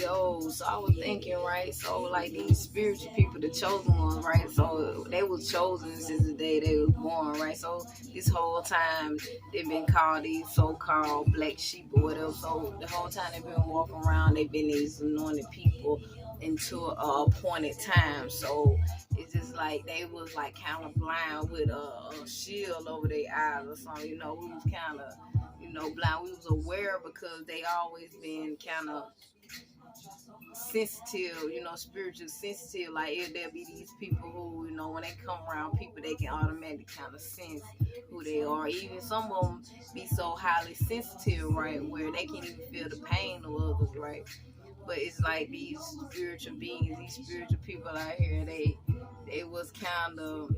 Yo, so I was thinking, right? So like these spiritual people, the chosen ones, right? So they was chosen since the day they was born, right? So this whole time they've been called these so-called black sheep or whatever. So the whole time they've been walking around, they've been these anointed people into a appointed time. So it's just like they was like kind of blind with a shield over their eyes or something. We was kind of blind. We was aware because they always been kind of sensitive, spiritual sensitive. Like if there be these people who, when they come around people, they can automatically kind of sense who they are. Even some of them be so highly sensitive, right, where they can't even feel the pain of others, right. But it's like these spiritual beings, these spiritual people out here, they was kind of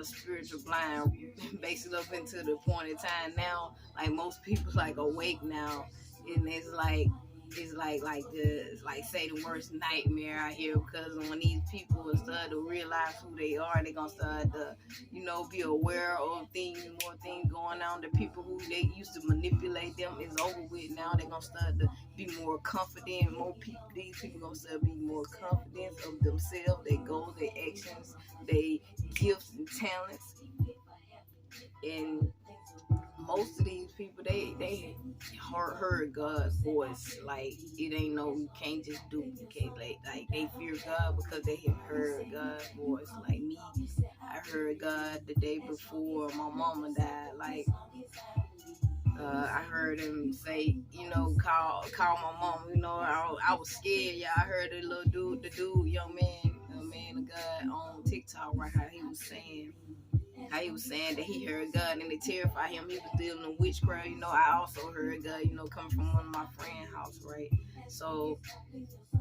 spiritual blind, basically up into the point in time now. Like most people like awake now, and it's like say the worst nightmare out here because when these people will start to realize who they are, they gonna start to be aware of more things going on. The people who they used to manipulate them is over with now. They gonna start to be more confident. These people gonna start to be more confident of themselves, their goals, their actions, their gifts and talents. And most of these people, they heard God's voice. Like it ain't no, you can't just duplicate. Like they fear God because they have heard God's voice. Like me, I heard God the day before my mama died. Like I heard him say, call my mom. I was scared. Yeah, I heard the young man, the man of God on TikTok, right? How he was saying that he heard God and it terrified him. He was dealing with witchcraft. I also heard God, coming from one of my friend's house, right? So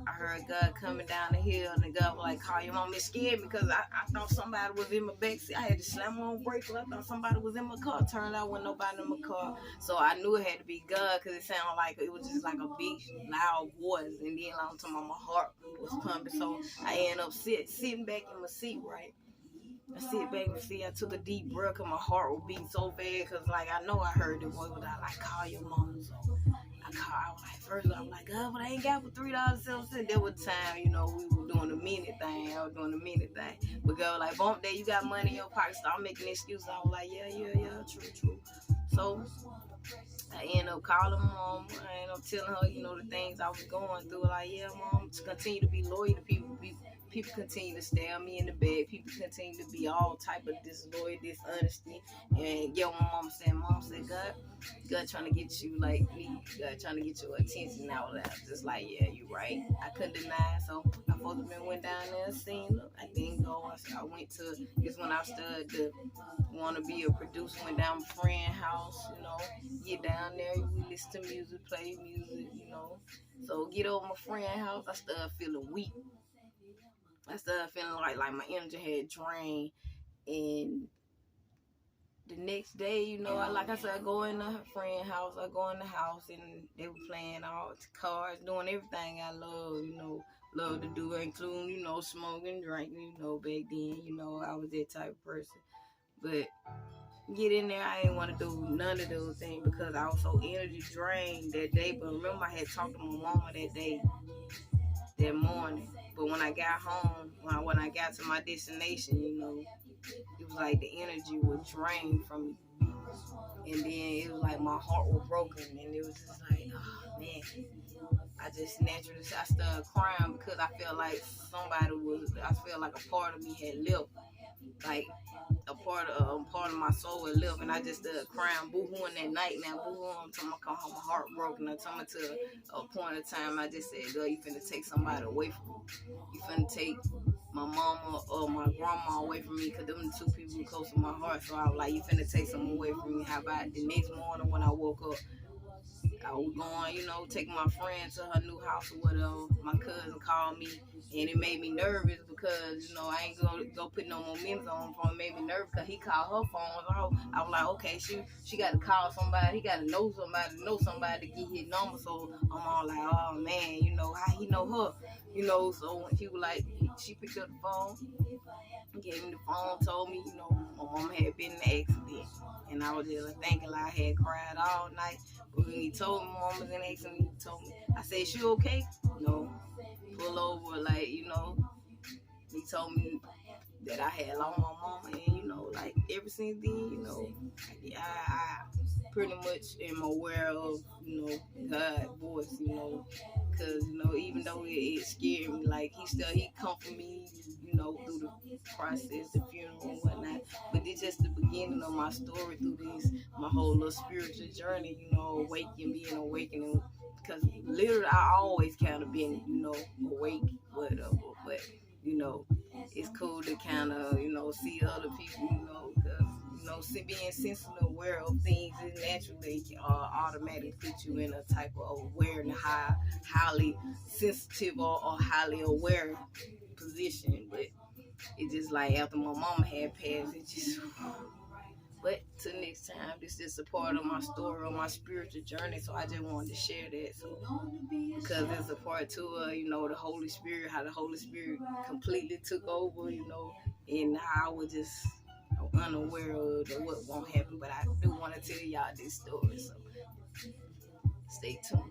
I heard God coming down the hill and God was like, call your mom. It scared me because I thought somebody was in my backseat. I had to slam on brakes. I thought somebody was in my car. Turned out wasn't nobody in my car. So I knew it had to be God because it sounded like it was just like a big, loud voice. And then I'm talking about my heart was pumping. So I ended up sitting back in my seat, right? I sit back and see. I took a deep breath because my heart was beating so fast because, like, I know I heard the voice, but I like call your mom. So I was like, first I was like, God, but I ain't got for $3.07. There was time, we were doing the minute thing. I was doing the minute thing. But God was like, bump there, you got money in your pocket. Start making excuses. I was like, yeah, true. So I ended up calling mom. I ended up telling her, the things I was going through. Like, yeah, mom, to continue to be loyal to people. People continue to stab me in the bed. People continue to be all type of disloyal, dishonesty. And my mom said, God trying to get you like me. God trying to get your attention now. I was just like, yeah, you right. I couldn't deny it. So I supposed to went down there and seen her. I didn't go. I went to, it's when I started to want to be a producer. Went down my friend's house, get down there. We listen to music, play music, So get over my friend's house. I started feeling weak. I started feeling like my energy had drained. And the next day, I said, I go in her friend's house. I go in the house and they were playing all the cards, doing everything I love to do, including, smoking, drinking, back then, I was that type of person. But get in there, I didn't want to do none of those things because I was so energy drained that day. But remember, I had talked to my mama that morning. But when I got home, when I got to my destination, it was like the energy was drained from me. And then it was like my heart was broken. And it was just like, oh, man. I just naturally, I started crying because I felt like I felt like a part of me had left. Like a part of my soul had left, and I just started crying, boo-hooing that night. Now, boo-hooing until my heart broken. Until to a point of time, I just said, girl, you finna take somebody away from me. You finna take my mama or my grandma away from me, because them the two people close to my heart. So I was like, you finna take someone away from me. How about the next morning when I woke up, I was going, taking my friend to her new house or whatever. My cousin called me, and it made me nervous because, I ain't gonna go put no momentum on him. It made me nervous because he called her phone. I was like, okay, she got to call somebody. He got to know somebody to get his number. So I'm all like, oh, man, how he know her, you know. So when he was like, she picked up the phone, gave me the phone, told me, you know, my mama had been in an accident. And I was just thinking like I had cried all night. But when he told me my mama was in an accident, he told me, I said, she okay? You know, pull over, like, you know, he told me that I had lost my mama, and you know, like ever since then, you know, I pretty much am aware of, you know, God's voice, you know, because you know, even though it scared me, like he comfort me, you know, through the process, the funeral and whatnot. But it's just the beginning of my story through this, my whole little spiritual journey, you know, being awakening. Because literally, I always kind of been, you know, awake, whatever, but you know, it's cool to kind of, you know, see other people, you know, because, you know, being sensitive, aware of things, it naturally automatically put you in a type of awareness, highly sensitive or highly aware position. But it's just like after my mama had passed, it just. But till next time, this is a part of my story, or my spiritual journey, so I just wanted to share that. So, because it's a part to, you know, the Holy Spirit, how the Holy Spirit completely took over, you know, and how I was just unaware of what won't happen. But I do want to tell y'all this story, so stay tuned.